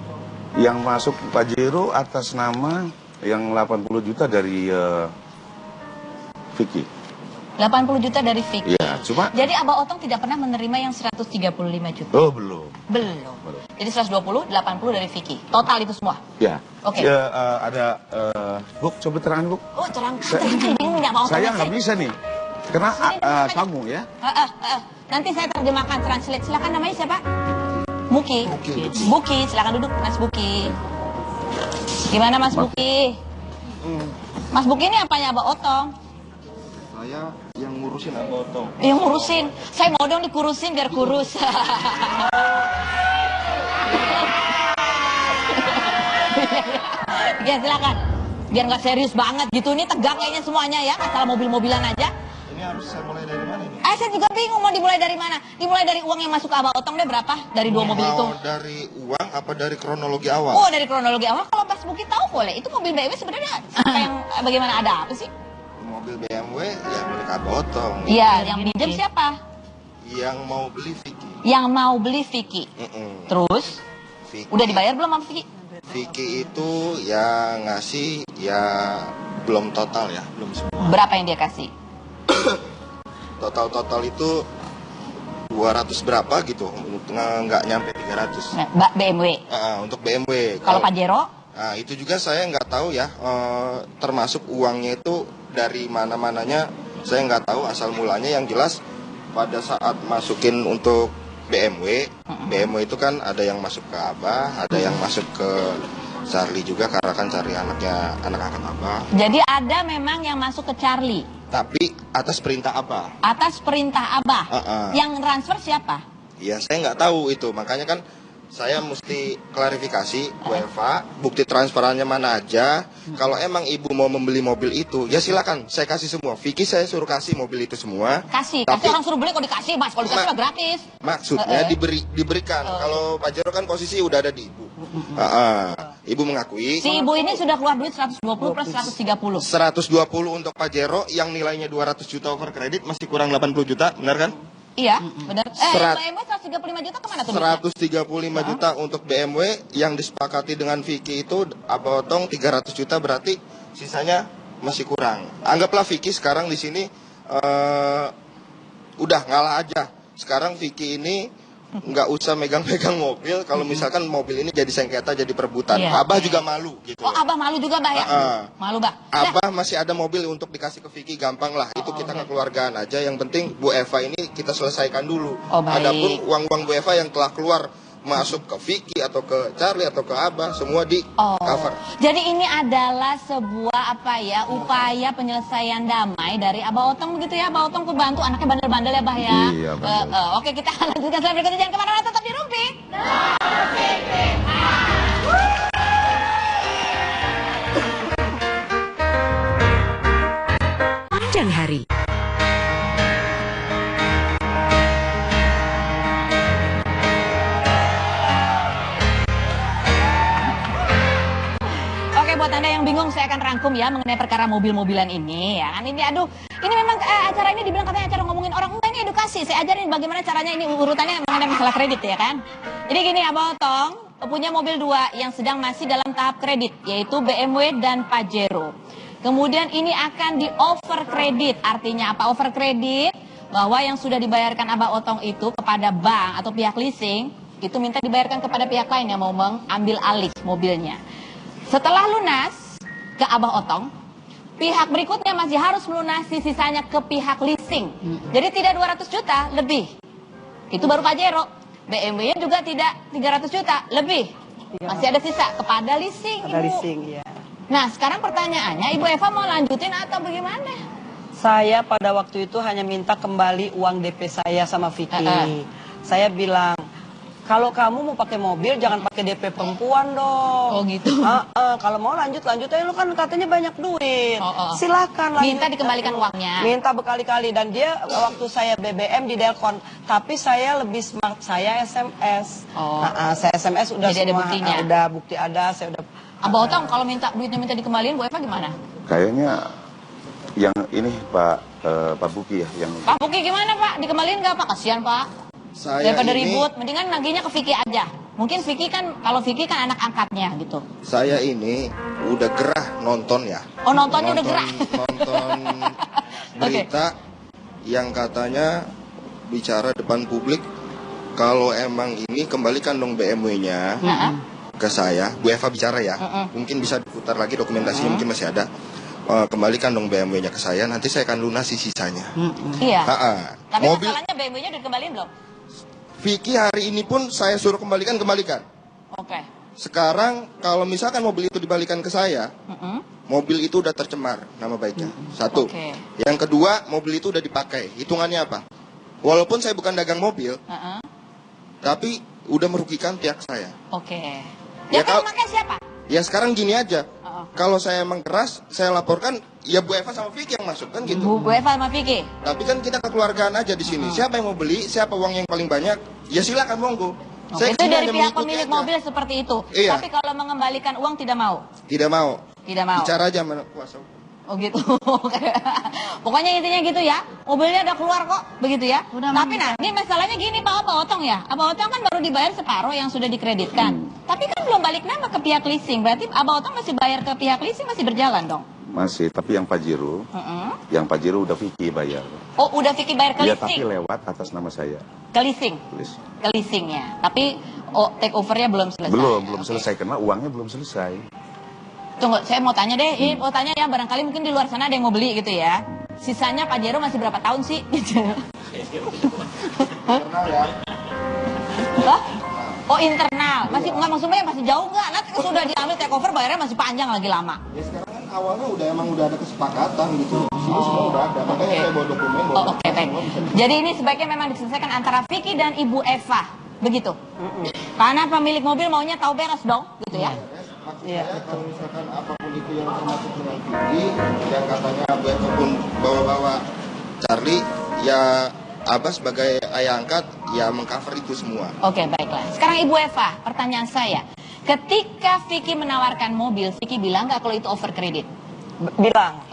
Yang masuk Pajero atas nama yang 80 juta dari Vicky. 80 juta dari Vicky. Ya, cuma Jadi Abah Otong tidak pernah menerima yang 135 juta? oh belum. Belum. Jadi 120, 80 dari Vicky. Total itu semua? Ya. Oke. Ya, ada Buk, coba terangkan Buk. Oh terangkan bingung ya Abah Otong. Saya nggak bisa nih. Karena Sini, kamu ya. Nanti saya terjemahkan translate. Silakan namanya siapa? Buki. Buki, silakan duduk Mas Buki. Gimana Mas Buki? Mas Buki ini apanya Abah Otong? Saya yang ngurusin Abah Otong. Yang ngurusin. Saya mau dong dikurusin biar kurus. Ya silakan. Biar nggak serius banget gitu. Ini tegang kayaknya semuanya ya. Masalah mobil-mobilan aja. Ini harus saya mulai dari mana ini? Saya juga bingung mau dimulai dari mana. Dimulai dari uang yang masuk ke Abah Otong deh berapa? Dari 2 mobil itu. Mau dari uang apa dari kronologi awal? Oh dari kronologi awal. Kalau Mas Buki tahu boleh. Itu mobil BMW sebenarnya siapa yang bagaimana ada apa sih? Mobil BMW ya milik Abah Otong. Iya, yang pinjam siapa? Yang mau beli Vicky. Yang mau beli Vicky. Terus Vicky, udah dibayar belum sama Vicky? Vicky itu ya ngasih ya belum total ya, belum semua. Berapa yang dia kasih? Total itu 200 berapa gitu, nggak nyampe 300. Nah, BMW. Untuk BMW. Kalau Pajero? Nah, itu juga saya nggak tahu ya, termasuk uangnya itu dari mana-mananya, saya nggak tahu asal mulanya. Yang jelas pada saat masukin untuk BMW itu kan ada yang masuk ke Abah, ada yang masuk ke Charlie juga, karena kan Charlie anak angkat Abah. Jadi ada memang yang masuk ke Charlie. Tapi atas perintah Abah. Atas perintah Abah. Yang transfer siapa? Ya saya nggak tahu itu, makanya kan saya mesti klarifikasi Bu Eva, bukti transferannya mana aja. Kalau emang ibu mau membeli mobil itu, ya silakan, saya kasih semua. Vicky saya suruh kasih mobil itu semua. Kasih Tapi orang suruh beli kok dikasih, Mas. Kalau dikasih mah gratis. maksudnya diberikan. Kalau Pajero kan posisi udah ada di ibu. Ibu mengakui. Si ibu ini sudah keluar duit 120 plus 130. 120 untuk Pajero yang nilainya 200 juta over kredit, masih kurang 80 juta, benar kan? Iya, benar. BMW 135 juta kemana tuh? 135 juta untuk BMW yang disepakati dengan Vicky itu potong 300 juta, berarti sisanya masih kurang. Anggaplah Vicky sekarang di sini udah ngalah aja. Sekarang Vicky ini nggak usah megang-megang mobil. Kalau misalkan mobil ini jadi sengketa, jadi perebutan. Abah juga malu gitu. Oh, Abah malu juga, Bah ya? Malu, Bah. Abah masih ada mobil untuk dikasih ke Vicky, gampang lah. Itu kita kekeluargaan aja. Yang penting Bu Eva ini kita selesaikan dulu. Adapun uang-uang Bu Eva yang telah keluar masuk ke Vicky atau ke Charlie atau ke Abah, semua di cover. Jadi ini adalah sebuah upaya penyelesaian damai dari Abah Otong begitu ya. Abah Otong pembantu anaknya bandel-bandel ya, Bah ya. Iya, oke, kita lanjutkan setelah berikutnya. Jangan kemana-mana, tetap di Rumpi. Panjang hari. Buat Anda yang bingung, saya akan rangkum ya mengenai perkara mobil-mobilan ini ya kan. Ini ini memang acara ini dibilang katanya acara ngomongin orang, enggak, ini edukasi. Saya ajarin bagaimana caranya, ini urutannya mengenai masalah kredit ya kan. Jadi gini, Abah Otong punya mobil 2 yang sedang masih dalam tahap kredit, yaitu BMW dan Pajero. Kemudian ini akan di over kredit. Artinya apa over kredit? Bahwa yang sudah dibayarkan Abah Otong itu kepada bank atau pihak leasing itu minta dibayarkan kepada pihak lain yang mau mengambil alih mobilnya. Setelah lunas ke Abah Otong, pihak berikutnya masih harus melunasi sisanya ke pihak leasing. Jadi tidak 200 juta, lebih. Itu baru Pajero. BMW-nya juga tidak 300 juta, lebih. Masih ada sisa kepada leasing. Ya. Nah, sekarang pertanyaannya, Ibu Eva mau lanjutin atau bagaimana? Saya pada waktu itu hanya minta kembali uang DP saya sama Vicky. Saya bilang, kalau kamu mau pakai mobil jangan pakai DP perempuan dong. Oh gitu. Kalau mau lanjut aja, lu kan katanya banyak duit. Silakan lanjut. Minta dikembalikan uangnya. Minta berkali-kali, dan dia waktu saya BBM di Delkon, tapi saya lebih smart, saya SMS. Saya SMS udah jadi semua. Ada buktinya. Udah bukti ada, saya udah. Abah Otong kalau duitnya minta dikembaliin, Bu Eva gimana? Kayaknya yang ini Pak Buki ya yang. Pak Buki gimana Pak? Dikembaliin nggak Pak? Kasihan Pak. Daripada ribut, mendingan nagihnya ke Vicky aja. Mungkin Vicky kan, kalau Vicky kan anak angkatnya gitu. Saya ini udah gerah nonton ya. Oh, nontonnya udah gerah. Nonton berita yang katanya bicara depan publik, kalau emang ini kembalikan dong BMW-nya ke saya. Bu Eva bicara ya. Mungkin bisa diputar lagi dokumentasinya, mungkin masih ada. Kembalikan dong BMW-nya ke saya, nanti saya akan lunasi sisanya. Iya. Tapi mobil, masalahnya BMW-nya udah dikembaliin belum? Vicky hari ini pun saya suruh kembalikan. Oke. Sekarang kalau misalkan mobil itu dibalikan ke saya, mobil itu udah tercemar nama baiknya. Satu. Yang kedua, mobil itu udah dipakai. Hitungannya apa? Walaupun saya bukan dagang mobil, tapi udah merugikan pihak saya. Ya kan pakai siapa? Ya sekarang gini aja. Kalau saya emang keras, saya laporkan, ya Bu Eva sama Vicky yang masuk kan gitu. Bu Eva sama Vicky. Tapi kan kita kekeluargaan aja di sini. Siapa yang mau beli, siapa uang yang paling banyak, ya silakan monggo. Itu dari pihak pemilik mobil seperti itu. Iya. Tapi kalau mengembalikan uang tidak mau. Tidak mau. Tidak mau. Bicara aja sama kuasa. Oh gitu. Pokoknya intinya gitu ya. Mobilnya udah keluar kok, begitu ya. Udah, Tapi nah, ini masalahnya gini Pak Otong ya. Abah Otong kan baru dibayar separuh yang sudah dikreditkan. Tapi kan belum balik nama ke pihak leasing. Berarti Abah Otong masih bayar ke pihak leasing, masih berjalan dong. Masih, tapi yang Pajero, udah Vicky bayar. Oh, udah Vicky bayar ke Iya, leasing. tapi lewat atas nama saya. Ke leasing. Ke leasing ya. Tapi take overnya belum selesai. Belum selesai karena uangnya belum selesai. Tunggu, saya mau tanya deh. Ini mau tanya ya, barangkali mungkin di luar sana ada yang mau beli gitu ya. Sisanya Pajero masih berapa tahun sih? Gitu. Hah? Oh internal, masih nggak maksudnya masih jauh nggak? Nanti sudah diambil take over bayarnya masih panjang lagi lama. Ya sekarang kan awalnya udah ada kesepakatan gitu. Sini semua udah ada. Makanya saya bawa dokumen. Oke, baik. Jadi ini sebaiknya memang diselesaikan antara Vicky dan Ibu Eva, begitu. Karena pemilik mobil maunya tahu beres dong, gitu ya. Maksud saya kalau misalkan apapun itu yang termasuk dengan Vicky, yang katanya ataupun bawa-bawa Charlie, ya Abah sebagai ayah angkat ya mengcover itu semua. Oke, baiklah. Sekarang Ibu Eva, pertanyaan saya. Ketika Vicky menawarkan mobil, Vicky bilang nggak kalau itu over kredit? Bilang.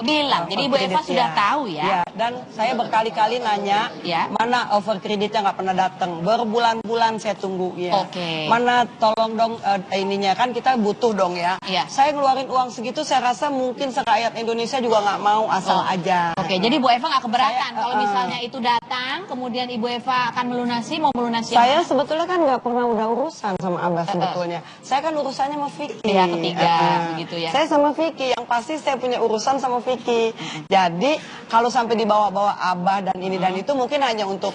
Jadi Ibu Eva sudah tahu ya. Ya, dan saya berkali-kali nanya, Ya. mana over kreditnya nggak pernah datang. Berbulan-bulan saya tunggu ya. Oke. Mana tolong dong ininya, kan kita butuh dong ya. Iya. Saya ngeluarin uang segitu, saya rasa mungkin serakyat Indonesia juga nggak mau asal aja. Oke, jadi Bu Eva nggak keberatan Saya, kalau misalnya itu datang, kemudian Ibu Eva akan mau melunasi. Saya sebetulnya kan nggak pernah udah urusan sama Abah sebetulnya. Saya kan urusannya sama Vicky. Pihak ketiga, begitu ya. Saya sama Vicky, yang pasti saya punya urusan sama Vicky. Jadi kalau sampai dibawa-bawa Abah dan ini dan itu mungkin hanya untuk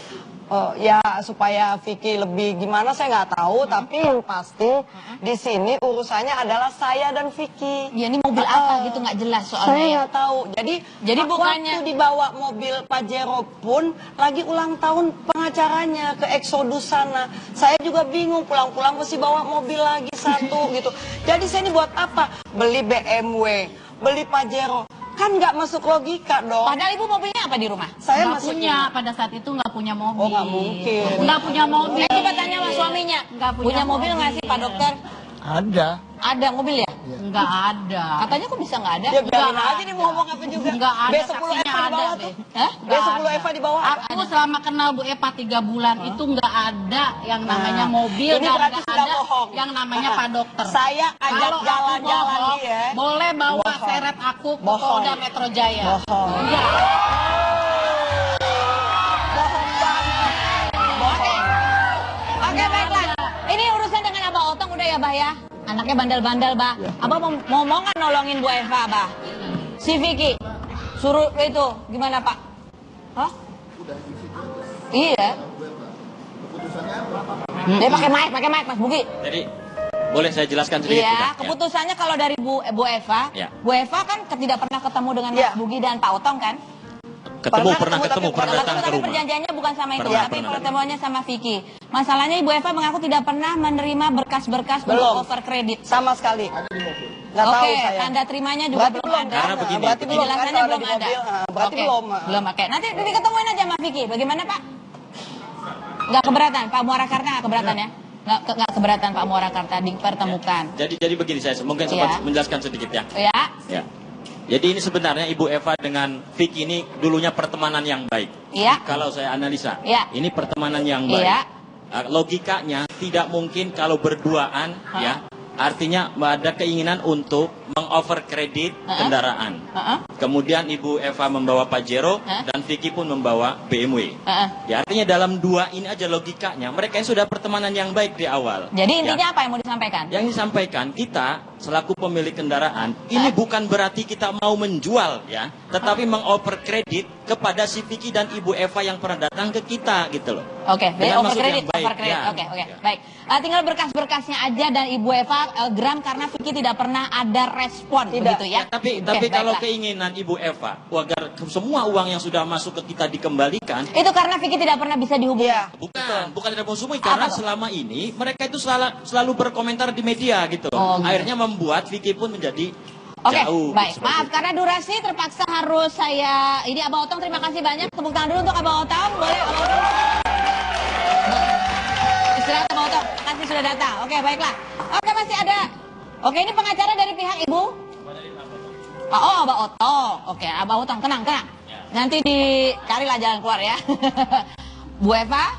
ya supaya Vicky lebih gimana saya nggak tahu. Tapi yang pasti di sini urusannya adalah saya dan Vicky. Ya ini mobil apa gitu nggak jelas soalnya. Saya Ya. nggak tahu. Jadi bukannya waktu dibawa mobil Pajero pun lagi ulang tahun pengacaranya ke Exodus sana. Saya juga bingung, pulang-pulang mesti bawa mobil lagi satu gitu. Jadi saya ini buat apa? Beli BMW, beli Pajero. Kan nggak masuk logika dong. Padahal Ibu mobilnya apa di rumah? Saya Nggak masih punya, pada saat itu nggak punya mobil. Oh, nggak mungkin. Nggak punya mobil. Coba tanya sama suaminya. Nggak Punya mobil nggak sih Pak Dokter? Ada. Ada mobil ya? Nggak ada. Katanya kok bisa nggak ada? Ya biarin Nggak aja nih mau ngomong apa juga. Nggak ada, B10 saksinya Eva di bawah ada, tuh. Be. Hah? B10 Eva di bawah. Aku selama kenal Bu Eva 3 bulan itu nggak ada yang namanya mobil ini dan berarti nggak sudah ada bohong. yang namanya Pak Dokter. Saya ajak Kalau aku jalan-jalan bohong, dia. boleh bawa Bohong. seret aku ke Bohong. Polda Metro Jaya. Bohong. Iya. Bohong banget. Bohong. Oke, baiklah. Ini urusan dengan Abah Otong udah ya, Bah ya? Anaknya bandel-bandel, Bah. Abah mau nggak nolongin Bu Eva, Bah? Si Vicky. Suruh itu, gimana, Pak? Hah? Iya. Dia pakai mic, Mas Bugi. Jadi boleh saya jelaskan sedikit? Iya, Bukan? keputusannya kalau dari Bu Eva, Ya. Bu Eva kan tidak pernah ketemu dengan Ya. Mas Bugi dan Pak Otong kan? Pernah ketemu, pernah Tapi datang ke rumah. perjanjiannya bukan sama itu, Pernah, tapi pernah. pertemuannya sama Vicky. Masalahnya Ibu Eva mengaku tidak pernah menerima berkas-berkas Belum. untuk over kredit. Sama sekali. Nggak tahu Oke, saya. tanda terimanya juga Berarti belum belum ada. Karena begini, Berarti belum kan Penjelasannya kalau ada belum di ada. mobil. Berarti Oke, belum. Belum, oke. Nanti diketemuin aja sama Vicky. Bagaimana, Pak? Nggak keberatan, Pak Muarakarta nggak keberatan ya? Nggak keberatan Pak Muarakarta dipertemukan. Jadi begini, saya mungkin Iya. sempat menjelaskan sedikit ya. Ya, Ya. Jadi ini sebenarnya Ibu Eva dengan Vicky ini dulunya pertemanan yang baik. iya. Kalau saya analisa, Iya. ini pertemanan yang baik. Iya. Logikanya tidak mungkin kalau berduaan, ya, artinya ada keinginan untuk mengover kredit kendaraan. Heeh. Kemudian Ibu Eva membawa Pajero dan Vicky pun membawa BMW. Heeh. Ya, artinya dalam dua ini aja logikanya mereka ini sudah pertemanan yang baik di awal. Jadi Ya. intinya apa yang mau disampaikan? Yang disampaikan kita selaku pemilik kendaraan ini bukan berarti kita mau menjual ya, tetapi mengoper kredit kepada si Vicky dan Ibu Eva yang pernah datang ke kita gitu loh. Oke, jadi Dengan over maksud kredit, yang baik, over kredit. ya. Oke, Ya. baik. Tinggal berkas-berkasnya aja dan Ibu Eva geram karena Vicky tidak pernah ada respon, begitu ya? Tapi Oke, kalau baiklah. keinginan Ibu Eva agar semua uang yang sudah masuk ke kita dikembalikan, Itu karena Vicky tidak pernah bisa dihubungi. Iya. bukan tidak konsumsi karena Apa tuh? selama ini mereka itu selalu berkomentar di media gitu. Oh, gitu. Akhirnya membuat Vicky pun menjadi Oke, jauh. baik. seperti Maaf itu. karena durasi terpaksa harus saya. Ini Abah Otong, terima kasih banyak. Tepuk tangan dulu untuk Abah Otong. Boleh Abah Otong? Istirahat Abah Otong. Terima kasih sudah datang. Oke, baiklah. Oke, masih ada. Oke, ini pengacara dari pihak Ibu. Abah Otong. Oke, Abah Otong, tenang. Nanti dicarilah jalan keluar ya. Bu Eva,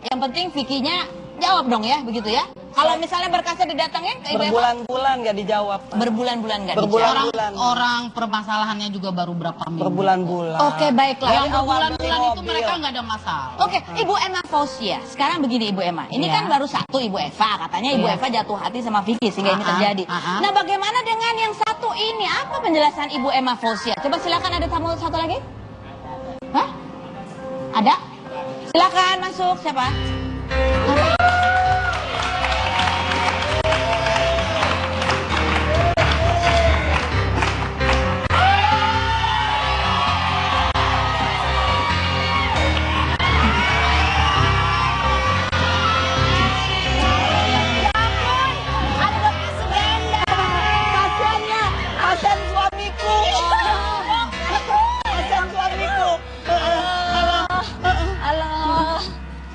yang penting Vicky-nya jawab dong ya, begitu ya. Kalau misalnya berkasnya didatengin ke Ibu Eva, berbulan-bulan nggak dijawab. berbulan-bulan nggak dijawab. Berbulan-bulan. Orang permasalahannya juga baru berapa minggu. Berbulan-bulan. Oke, baiklah. Yang Dari awal berbulan-bulan beli itu mobil. mereka nggak ada masalah. Oke, Ibu Emma Fauzia. Sekarang begini Ibu Emma, ini Iya. kan baru satu Ibu Eva. Katanya Ibu Eva jatuh hati sama Vicky sehingga ini terjadi. Nah, bagaimana dengan yang satu ini? Apa penjelasan Ibu Emma Fauzia? Coba silakan, ada tamu satu lagi. Hah? Ada? Silakan masuk. Siapa? Kasihan suamiku. Kasihan suamiku.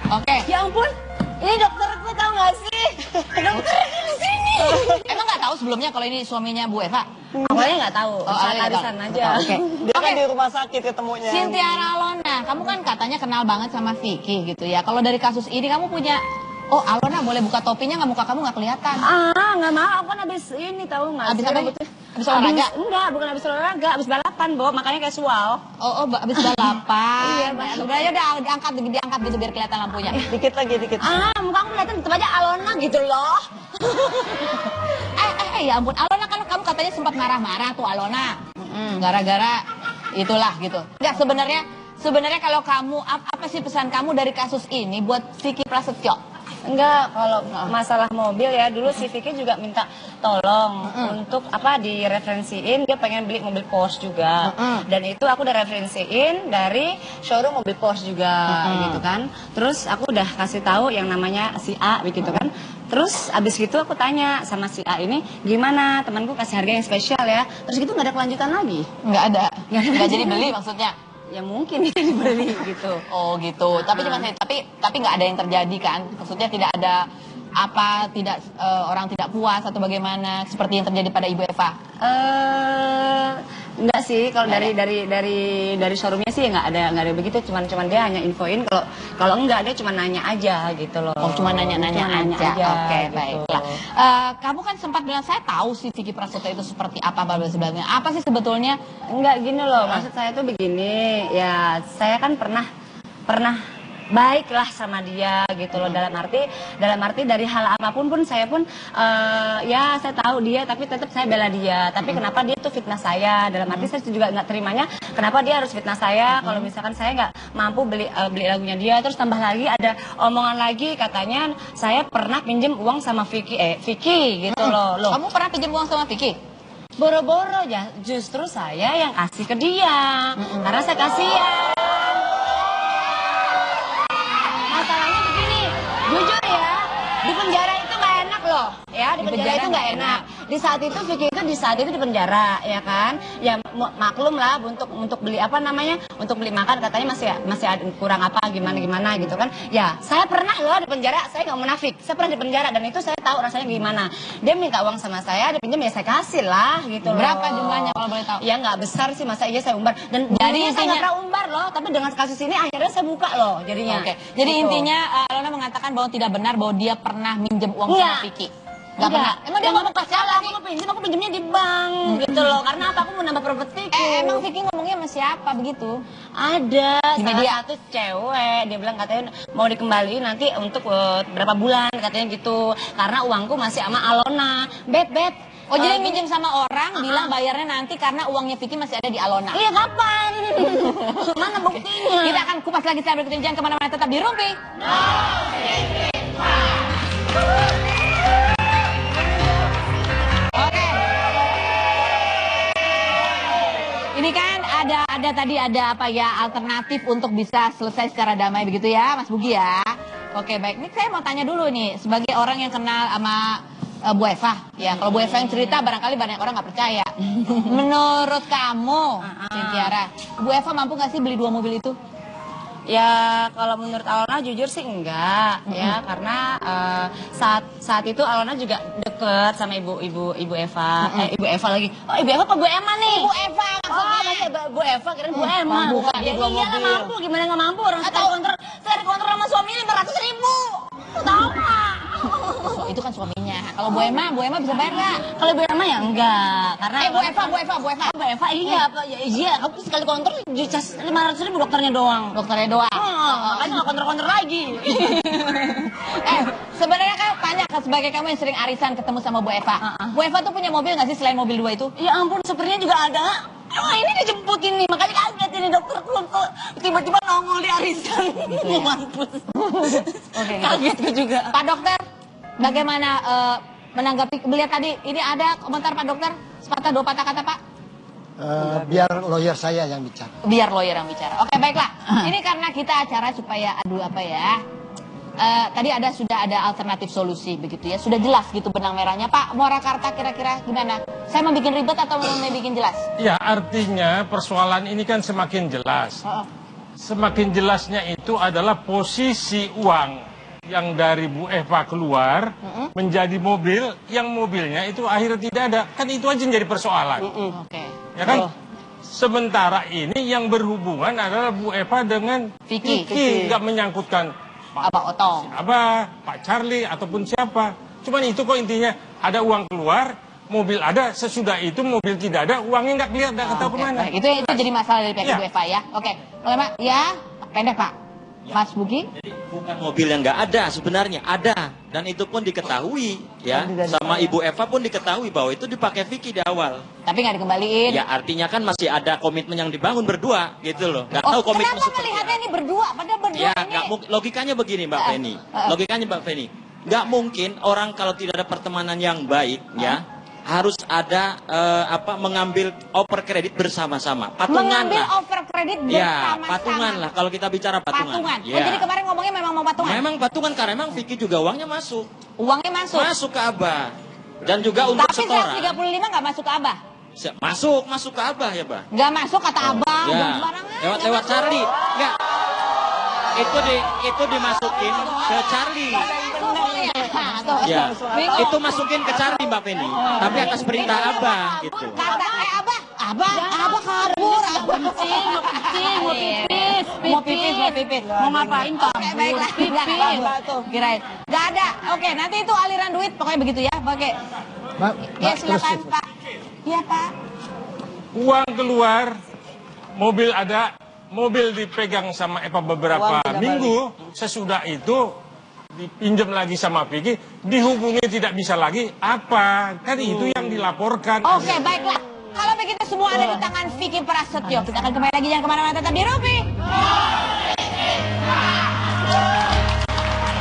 Oke. Ya ampun, ini dokterku tahu nggak sih? Dokter di sini. Emang nggak tahu sebelumnya kalau ini suaminya Bu Eva? Awalnya nggak tahu, awalnya nggak arisan tahu. aja. Oke. Dia kan di rumah sakit ketemunya. Cynthia Alona, kamu kan katanya kenal banget sama Vicky gitu ya. Kalau dari kasus ini kamu punya, oh Alona boleh buka topinya nggak, muka kamu nggak kelihatan. Ah, nggak mau, aku kan abis ini tahu nggak? Abis sih, apa? rambutnya? Abis olahraga? Enggak, bukan abis olahraga, abis balapan, Bo, makanya casual. Oh, abis balapan. Iya, Mbak. Udah ya udah diangkat gitu biar kelihatan lampunya. Dikit lagi, dikit. Ah, muka aku kelihatan tetap aja Alona gitu loh. Ya ampun, Alona kan kamu katanya sempat marah-marah tuh Alona. Gara-gara itulah gitu. Enggak, sebenarnya kalau kamu apa sih pesan kamu dari kasus ini buat Vicky Prasetyo? Enggak, kalau masalah mobil ya, dulu si Vicky juga minta tolong untuk direferensiin, dia pengen beli mobil Porsche juga. Dan itu aku udah referensiin dari showroom mobil Porsche juga gitu kan. Terus aku udah kasih tahu yang namanya si A begitu kan. Terus abis gitu aku tanya sama si A ini, gimana temanku kasih harga yang spesial ya. Terus gitu nggak ada kelanjutan lagi. Nggak ada. Nggak jadi beli maksudnya? Ya mungkin dia dibeli gitu. Oh gitu. Tapi cuma tapi nggak ada yang terjadi kan? Maksudnya tidak ada orang tidak puas atau bagaimana seperti yang terjadi pada Ibu Eva? Enggak sih, kalau dari showroomnya sih nggak ada begitu, cuman dia hanya infoin kalau enggak, dia cuma nanya aja gitu loh. Oh, cuma nanya-nanya aja. Oke, gitu. baiklah. Kamu kan sempat bilang saya tahu sih Vicky Prasetyo itu seperti apa sebelumnya. Apa sih sebetulnya? Enggak gini loh, maksud saya tuh begini, ya saya kan pernah baiklah sama dia gitu loh, dalam arti dari hal apapun pun saya pun ya saya tahu dia tapi tetap saya bela dia. Tapi kenapa dia tuh fitnah saya, dalam arti saya juga nggak terimanya kenapa dia harus fitnah saya kalau misalkan saya nggak mampu beli lagunya dia. Terus tambah lagi ada omongan lagi katanya saya pernah pinjem uang sama Vicky gitu loh. Kamu pernah pinjam uang sama Vicky? Boro-boro ya, justru saya yang kasih ke dia karena saya kasihan. Masalahnya begini, jujur ya, di penjara itu nggak enak loh, ya di penjara itu nggak enak. Di saat itu Vicky itu di penjara, ya kan? Ya maklum lah untuk beli untuk beli makan katanya masih ada kurang gimana gitu kan? Ya saya pernah loh di penjara, saya nggak munafik, saya pernah di penjara dan itu saya tahu rasanya gimana. Dia minta uang sama saya, dia pinjam ya saya kasih lah gitu loh. Berapa jumlahnya kalau boleh tahu? Ya nggak besar sih, masa iya saya umbar. Dan jadinya saya nggak pernah umbar loh, tapi dengan kasus ini akhirnya saya buka loh jadinya. Oke. Jadi gitu. Intinya Alona mengatakan bahwa tidak benar bahwa dia pernah minjem uang sama Vicky. Nggak pernah. Emang dia ngomong kasih aku pinjemnya di bank gitu loh. Karena apa? Aku mau nambah propertiku. Emang Vicky ngomongnya sama siapa begitu? Ada Di media. satu cewek, dia bilang katanya mau dikembaliin nanti untuk berapa bulan katanya gitu. Karena uangku masih sama Alona. Bet. Oh jadi minjem sama orang bilang bayarnya nanti karena uangnya Vicky masih ada di Alona. Iya kapan? Mana buktinya? Kita akan kupas lagi setelah berikut ini, jangan kemana-mana, tetap di Rumpi. Oke. Ini kan ada tadi alternatif untuk bisa selesai secara damai begitu ya Mas Bugi ya. Oke baik, ini saya mau tanya dulu nih sebagai orang yang kenal sama Bu Eva ya, kalau Bu Eva yang cerita barangkali banyak orang nggak percaya. Menurut kamu Cynthia, Bu Eva mampu nggak sih beli 2 mobil itu? Ya kalau menurut Alona jujur sih enggak ya, karena saat itu Alona juga deket sama ibu Eva. Ibu Eva lagi. Oh, ibu Eva apa Bu Emma nih? Ibu Eva Oh, masih Bu Eva kira Bu Emma. Bukan, Ya, dua iya mobil. mampu, gimana nggak mampu orang saya kontrak sama suami 500.000. Tahu nggak? Itu kan suaminya. Kalau Bu Emma bisa bayar nggak? Kalau Bu Emma ya enggak, karena Bu Eva. Bu Eva iya apa ya, iya aku sekali kontrak dicas 500.000 dokternya doang. Dokternya doang. Makanya nggak kontrak lagi. Sebenarnya kan tanya sebagai kamu yang sering arisan ketemu sama Bu Eva. Bu Eva tuh punya mobil nggak sih selain mobil 2 itu? Ya ampun, sepertinya juga ada. Oh, ini dijemput ini, makanya kaget ini dokter kok tiba-tiba nongol di arisan. Mau mampus. Oke, Kaget juga. Pak Dokter, bagaimana menanggapi melihat tadi ini ada komentar Pak Dokter? Sepatah dua patah kata Pak? Biar lawyer saya yang bicara. Biar lawyer yang bicara. Oke, baiklah. Ini karena kita acara supaya tadi sudah ada alternatif solusi begitu ya. Sudah jelas gitu benang merahnya. Pak Morakarta kira-kira gimana? Saya mau bikin ribet atau mau bikin jelas? Ya, artinya persoalan ini kan semakin jelas. Semakin jelasnya itu adalah posisi uang yang dari Bu Eva keluar menjadi mobil, yang mobilnya itu akhirnya tidak ada. Kan itu aja yang jadi persoalan. Oke. Ya kan? Sementara ini yang berhubungan adalah Bu Eva dengan Vicky. Nggak menyangkutkan Abah Otong. Abah, Pak Charlie, ataupun siapa. Cuman itu kok intinya, ada uang keluar, mobil ada, sesudah itu mobil tidak ada, uangnya nggak kelihatan, nggak tahu kemana. Baik, itu jadi masalah dari pihak Ya. Bu Eva ya. Oke, Pak, ya, pendek Pak. Mas Bugi? Jadi bukan mobil yang nggak ada, sebenarnya ada. Dan itu pun diketahui, ya. Sama Ibu Eva pun diketahui bahwa itu dipakai Vicky di awal. Tapi nggak dikembaliin. Ya artinya kan masih ada komitmen yang dibangun berdua, gitu loh. Nggak tahu komitmen kenapa seperti melihatnya apa. ini berdua? Padahal berdua Ya, ini. nggak mungkin. Logikanya begini, Mbak Feni. Logikanya Mbak Feni. Nggak mungkin orang kalau tidak ada pertemanan yang baik, ya, harus ada mengambil over kredit bersama-sama. Patungan Mengambil lah. over kredit Ya, bersama-sama. patungan lah kalau kita bicara patungan. Patungan. Ya. Oh, jadi kemarin ngomongnya memang mau patungan? Memang patungan karena memang Vicky juga uangnya masuk. Uangnya masuk? Masuk ke Abah. Dan juga untuk Tapi setoran. 135 nggak masuk ke Abah? Masuk ke Abah ya, Bah. Nggak masuk kata Abah. Ya. Jangan sembarangan. Lewat Charlie. Enggak. Itu dimasukin ke Charlie. Ya. Itu masukin ke Charlie, Mbak Feni. Tapi atas perintah Abah gitu. Kata Abah kabur. Mau pipis. Mau ngapain kabur? Oke, baiklah. Kirain. Nggak ada. Oke, nanti itu aliran duit pokoknya begitu ya. Oke. Ya, silakan Pak. Iya, Pak. Uang keluar, mobil ada, mobil dipegang sama Eva beberapa minggu, sesudah itu dipinjam lagi sama Vicky, dihubungi tidak bisa lagi, apa? Kan itu yang dilaporkan. Oke, baiklah. Kalau begitu semua ada di tangan Vicky Prasetyo. Kita akan kembali lagi, jangan kemana-mana, tetap di Rupi.